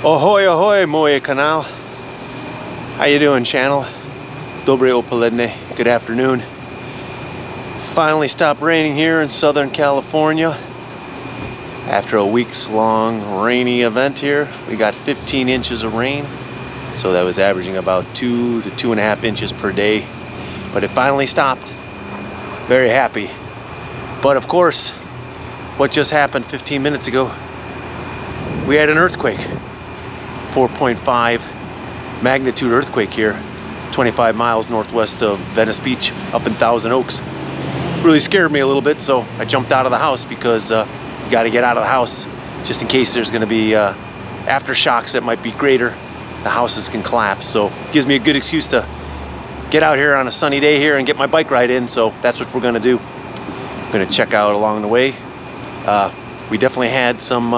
Ahoy, ahoy, moje kanal. How you doing, channel? Dobre opoledne. Good afternoon. Finally stopped raining here in Southern California. After a weeks-long rainy event here, we got 15 inches of rain. So that was averaging about 2 to 2.5 inches per day. But it finally stopped. Very happy. But of course, what just happened 15 minutes ago? We had an earthquake. 4.5 magnitude earthquake here, 25 miles northwest of Venice Beach, up in Thousand Oaks. Really scared me a little bit, so I jumped out of the house because you got to get out of the house just in case there's going to be aftershocks that might be greater. The houses can collapse, so it gives me a good excuse to get out here on a sunny day here and get my bike ride in. So that's what we're going to do. I'm going to check out along the way. We definitely had some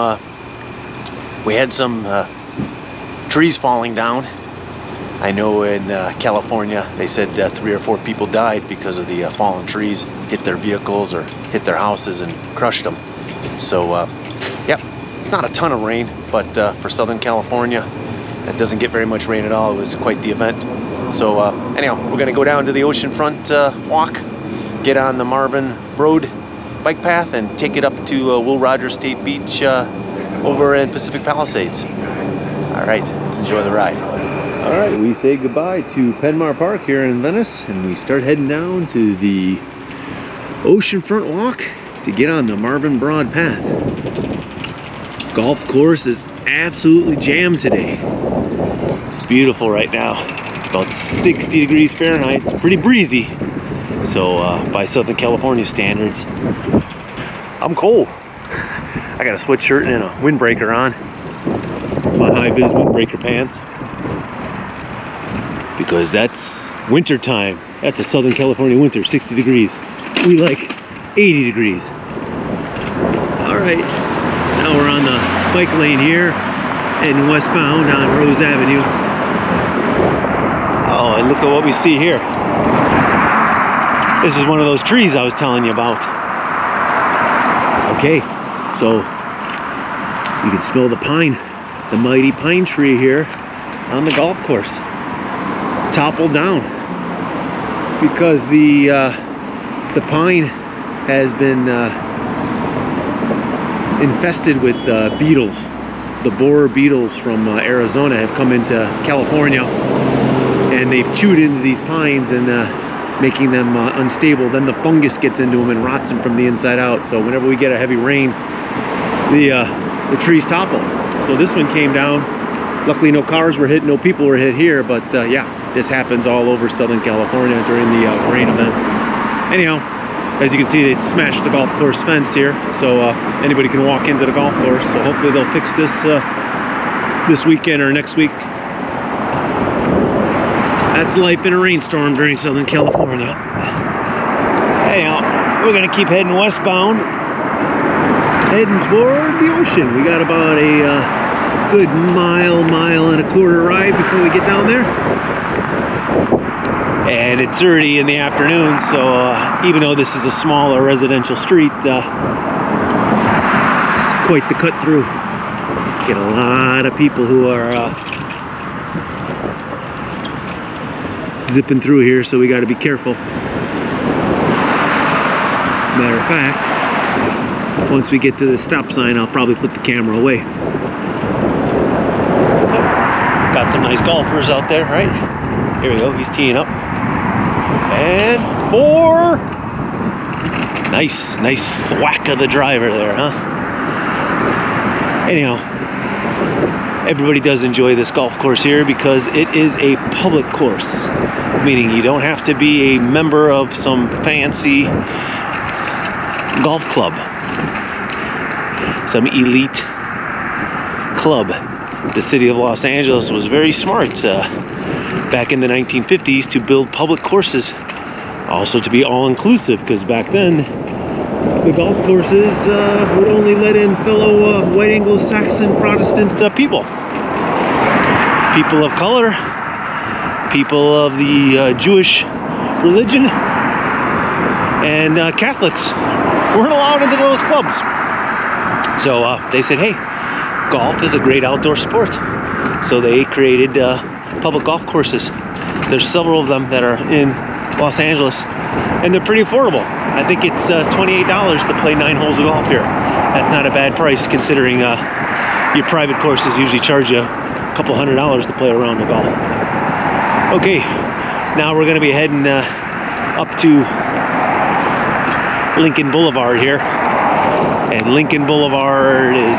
trees falling down. I know in California they said 3 or 4 people died because of the fallen trees, hit their vehicles or hit their houses and crushed them. So yeah, it's not a ton of rain, but for Southern California, that doesn't get very much rain at all. It was quite the event. So anyhow, we're gonna go down to the oceanfront walk, get on the Marvin Road bike path and take it up to Will Rogers State Beach over in Pacific Palisades. All right, let's enjoy the ride. All right, we say goodbye to Penmar Park here in Venice, and we start heading down to the oceanfront walk to get on the Marvin Broad path. Golf course is absolutely jammed today. It's beautiful right now. It's about 60 degrees Fahrenheit. It's pretty breezy. So by Southern California standards, I'm cold. I got a sweatshirt and a windbreaker on. My high-vis windbreaker pants. Because that's winter time. That's a Southern California winter, 60 degrees. We like 80 degrees. All right, now we're on the bike lane here, heading westbound on Rose Avenue. Oh, and look at what we see here. This is one of those trees I was telling you about. Okay, so you can smell the pine, the mighty pine tree here on the golf course. Toppled down because the pine has been infested with beetles. The borer beetles from Arizona have come into California, and they've chewed into these pines and making them unstable. Then the fungus gets into them and rots them from the inside out. So whenever we get a heavy rain, the trees topple. So this one came down. Luckily no cars were hit, no people were hit here, but yeah, this happens all over Southern California during the rain events. Anyhow, as you can see, they smashed the golf course fence here, so anybody can walk into the golf course. So hopefully they'll fix this this weekend or next week. That's life in a rainstorm during Southern California. Anyhow, we're gonna keep heading westbound, heading toward the ocean. We got about a good mile and a quarter ride before we get down there. And it's early in the afternoon, so even though this is a smaller residential street, it's quite the cut through. Get a lot of people who are zipping through here, so we got to be careful. Matter of fact, once we get to the stop sign, I'll probably put the camera away. Got some nice golfers out there, right? Here we go, he's teeing up. And 4. Nice thwack of the driver there, huh? Anyhow, everybody does enjoy this golf course here because it is a public course, meaning you don't have to be a member of some fancy golf club, some elite club. The city of Los Angeles was very smart back in the 1950s to build public courses, also to be all-inclusive, because back then the golf courses would only let in fellow white Anglo-Saxon Protestant people of color, people of the Jewish religion, and Catholics weren't allowed into those clubs. So they said, hey, golf is a great outdoor sport. So they created public golf courses. There's several of them that are in Los Angeles, and they're pretty affordable. I think it's $28 to play 9 holes of golf here. That's not a bad price considering your private courses usually charge you a couple $100s to play a round of golf. Okay, now we're going to be heading up to Lincoln Boulevard here. And Lincoln Boulevard is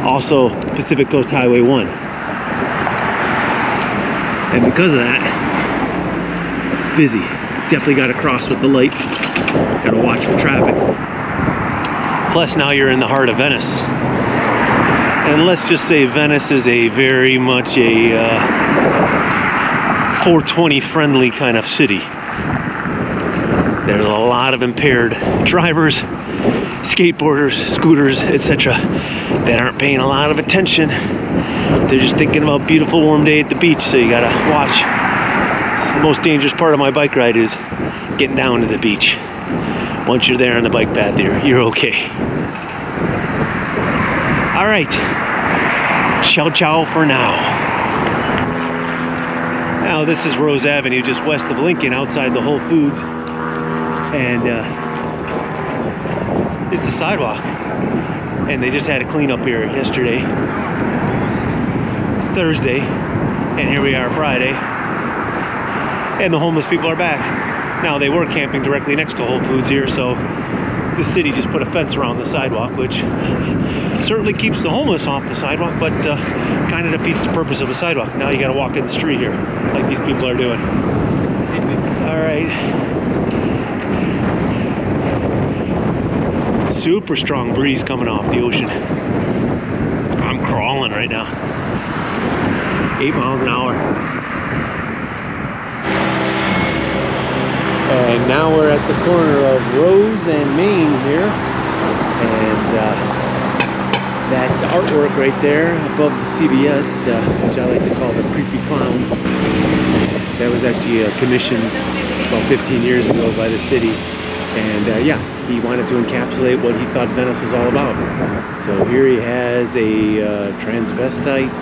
also Pacific Coast Highway 1. And because of that, it's busy. Definitely got to cross with the light. Got to watch for traffic. Plus now you're in the heart of Venice. And let's just say Venice is a very much a 420 friendly kind of city. There's a lot of impaired drivers, skateboarders, scooters, etc. that aren't paying a lot of attention. They're just thinking about beautiful warm day at the beach, so you gotta watch. The most dangerous part of my bike ride is getting down to the beach. Once you're there on the bike path, you're okay. All right, ciao ciao for now. Now this is Rose Avenue, just west of Lincoln, outside the Whole Foods, and it's a sidewalk. And they just had a cleanup here yesterday, Thursday, and here we are Friday, and the homeless people are back. Now they were camping directly next to Whole Foods here, so the city just put a fence around the sidewalk, which certainly keeps the homeless off the sidewalk, but kind of defeats the purpose of a sidewalk. Now you got to walk in the street here, like these people are doing. All right. Super strong breeze coming off the ocean. I'm crawling right now. 8 miles an hour. And now we're at the corner of Rose and Main here. And that artwork right there above the CBS, which I like to call the creepy clown, that was actually commissioned about 15 years ago by the city. And yeah, he wanted to encapsulate what he thought Venice was all about. So here he has a transvestite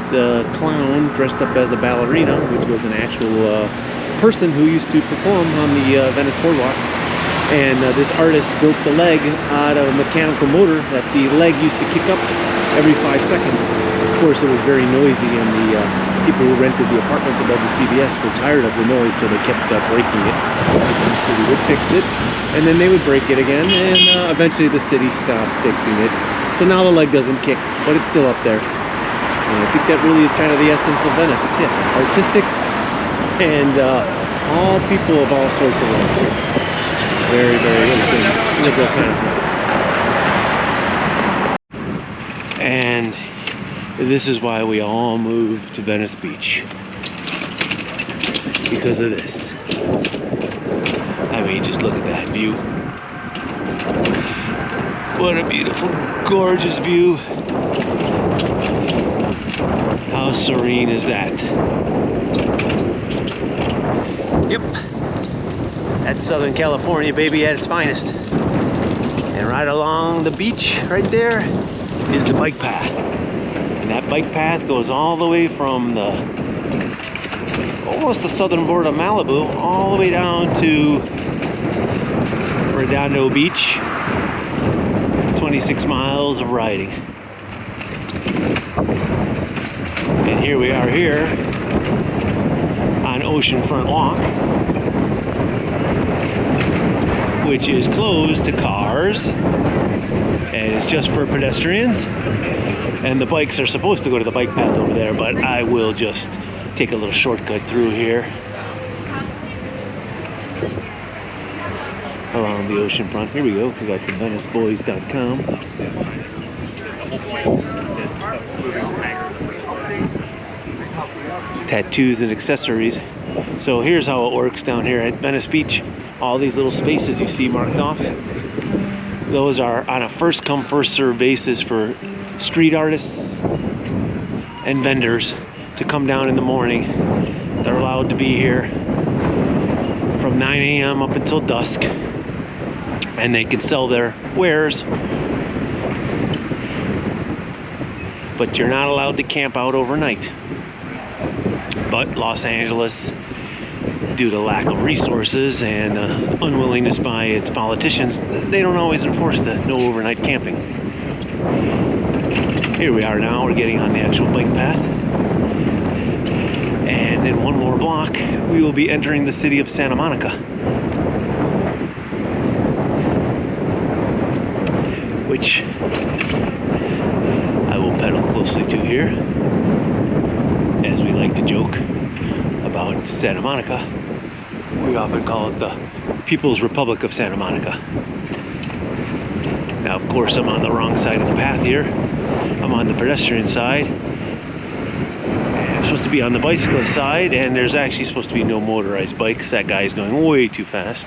clown dressed up as a ballerina, which was an actual person who used to perform on the Venice boardwalks. And this artist built the leg out of a mechanical motor that the leg used to kick up every 5 seconds. Of course, it was very noisy, and the people who rented the apartments above the CBS were tired of the noise, so they kept breaking it. The city would fix it, and then they would break it again, and eventually the city stopped fixing it. So now the leg doesn't kick, but it's still up there. And I think that really is kind of the essence of Venice. Yes, artistics and all people of all sorts of life. Very, very liberal kind of place. And this is why we all moved to Venice Beach. Because of this. I mean, just look at that view. What a beautiful, gorgeous view. How serene is that? Yep. That's Southern California, baby, at its finest. And right along the beach, right there, is the bike path. And that bike path goes all the way from the almost the southern border of Malibu, all the way down to Redondo Beach. 26 miles of riding. And here we are here on Oceanfront Walk, which is closed to cars and it's just for pedestrians, and the bikes are supposed to go to the bike path over there, but I will just take a little shortcut through here around the oceanfront. Here we go. We got the VeniceBoys.com. Tattoos and accessories. So here's how it works down here at Venice Beach. All these little spaces you see marked off, those are on a first come first serve basis for street artists and vendors to come down in the morning. They're allowed to be here from 9 a.m. up until dusk, and they can sell their wares. but you're not allowed to camp out overnight. But Los Angeles, due to lack of resources and unwillingness by its politicians, they don't always enforce the no overnight camping. Here we are now, we're getting on the actual bike path. And in one more block, we will be entering the city of Santa Monica, which I will pedal closely to here, as we like to joke about Santa Monica. We often call it the People's Republic of Santa Monica. Now, of course, I'm on the wrong side of the path here. I'm on the pedestrian side. And I'm supposed to be on the bicyclist side, and there's actually supposed to be no motorized bikes. That guy is going way too fast.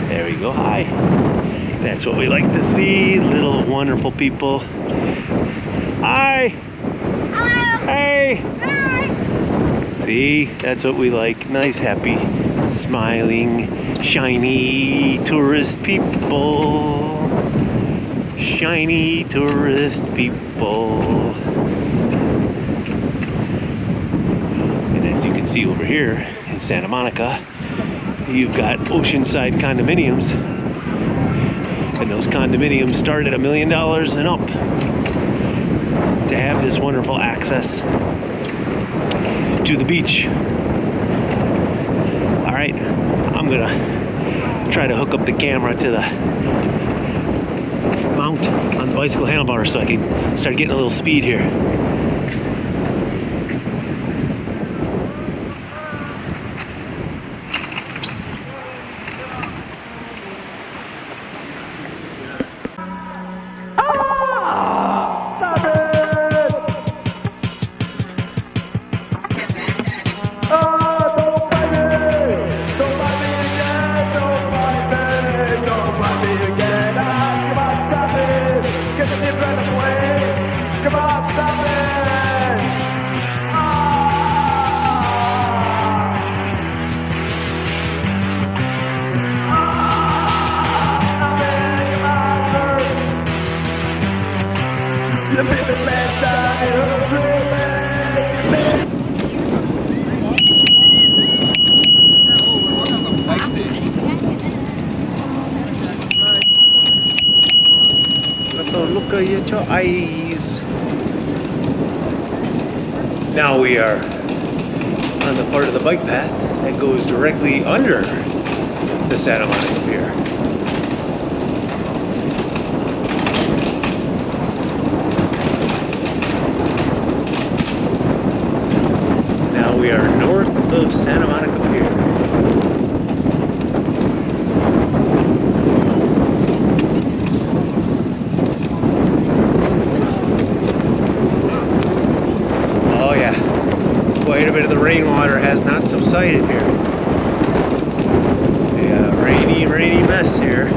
There we go. Hi. That's what we like to see. Little wonderful people. Hi. Hello. Hey. Hi. See, that's what we like. Nice, happy, smiling, shiny tourist people. Shiny tourist people. And as you can see over here in Santa Monica, you've got oceanside condominiums. And those condominiums start at $1 million and up to have this wonderful access to the beach. All right, I'm gonna try to hook up the camera to the mount on the bicycle handlebar so I can start getting a little speed here. Look at your eyes. Now we are on the part of the bike path that goes directly under the Santa Monica Pier. Now we are north of Santa Monica Pier. Quite a bit of the rainwater has not subsided here. Yeah, rainy mess here.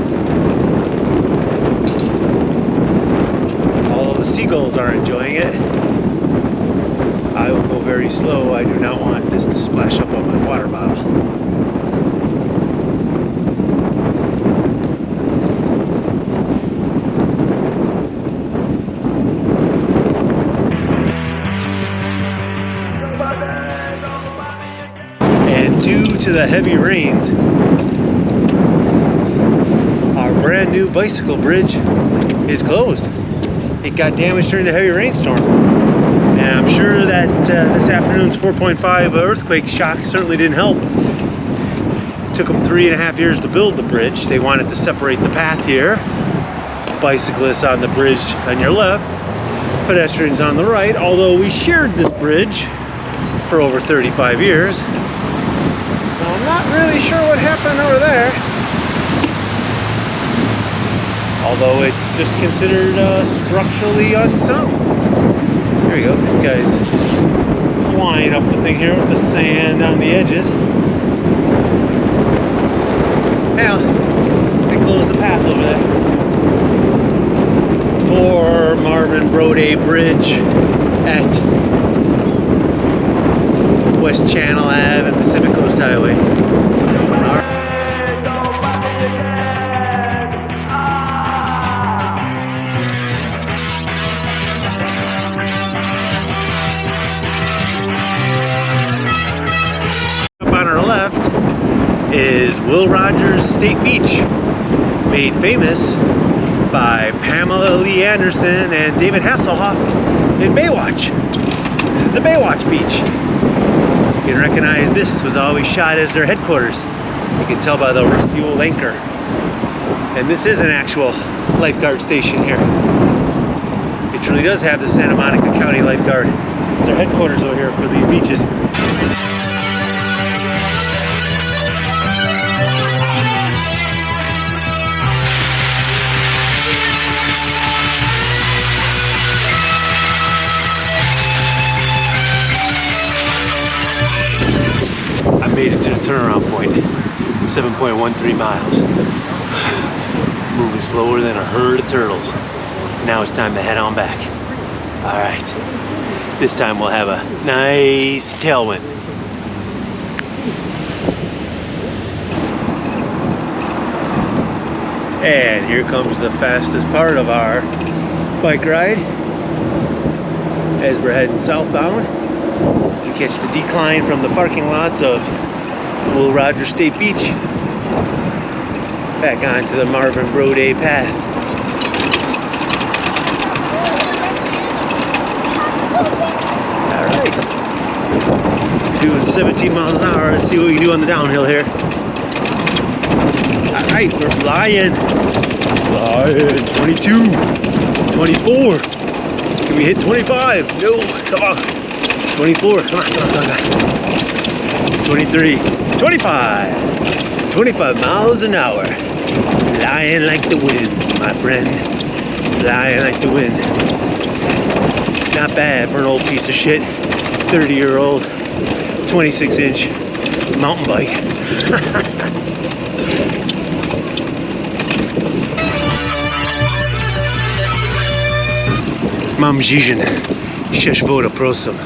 Although the seagulls are enjoying it, I will go very slow. I do not want this to splash up on my water bottle. Due to the heavy rains, our brand new bicycle bridge is closed. It got damaged during the heavy rainstorm. And I'm sure that this afternoon's 4.5 earthquake shock certainly didn't help. It took them 3.5 years to build the bridge. They wanted to separate the path here. Bicyclists on the bridge on your left, pedestrians on the right, although we shared this bridge for over 35 years. I'm not really sure what happened over there, although it's just considered structurally unsound. There we go, this guy's flying up the thing here with the sand on the edges. Now, they closed the path over there. Poor Marvin Braude Bridge at West Channel Ave and Pacific Coast Highway. Will Rogers State Beach, made famous by Pamela Lee Anderson and David Hasselhoff in Baywatch. This is the Baywatch Beach. You can recognize this was always shot as their headquarters. You can tell by the rusty old anchor. And this is an actual lifeguard station here. It truly does have the Santa Monica County Lifeguard. It's their headquarters over here for these beaches. I made it to the turnaround point, 7.13 miles. Moving slower than a herd of turtles. Now it's time to head on back. All right, this time we'll have a nice tailwind. And here comes the fastest part of our bike ride as we're heading southbound. We catch the decline from the parking lots of Will Rogers State Beach back onto the Marvin braude path. Alright, doing 17 miles an hour. Let's see what we can do on the downhill here. Alright, we're flying. 22, 24. Can we hit 25? No, come on. 24, come on. 23, 25. 25 miles an hour. Flying like the wind, my friend. Flying like the wind. Not bad for an old piece of shit. 30-year-old, 26-inch mountain bike. Mam Zizin, Sheshvoda Prosum.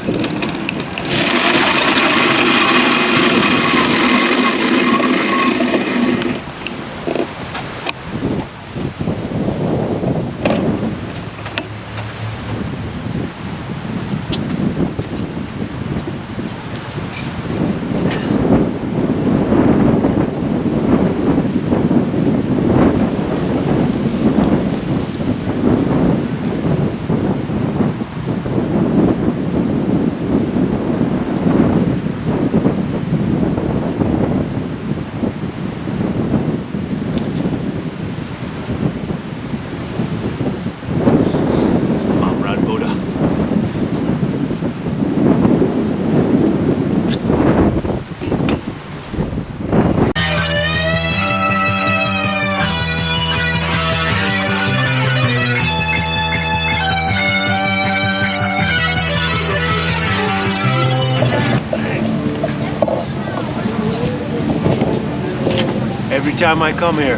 Every time I come here,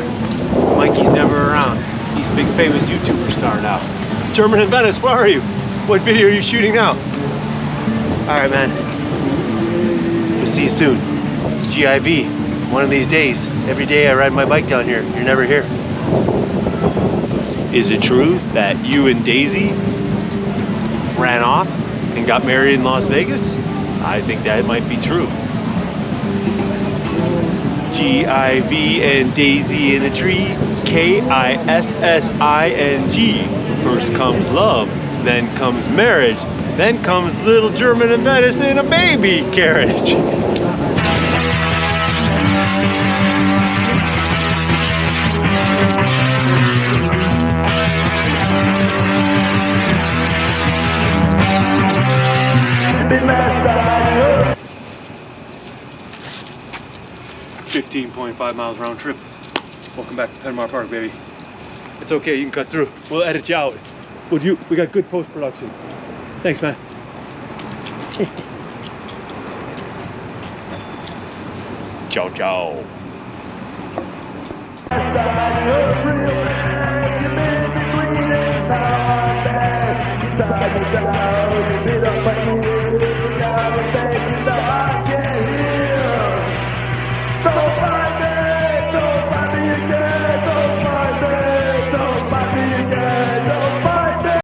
Mikey's never around. He's a big famous YouTuber star now. German In Venice, where are you? What video are you shooting now? All right, man. We'll see you soon. GIV, one of these days. Every day I ride my bike down here. You're never here. Is it true that you and Daisy ran off and got married in Las Vegas? I think that might be true. G-I-V and Daisy in a tree, K-I-S-S-I-N-G. First comes love, then comes marriage, then comes little German In Venice in a baby carriage. .5 miles round trip. Welcome back to Penmar Park, baby. It's okay, you can cut through. We'll edit you out. We got good post-production. Thanks, man. Ciao, ciao.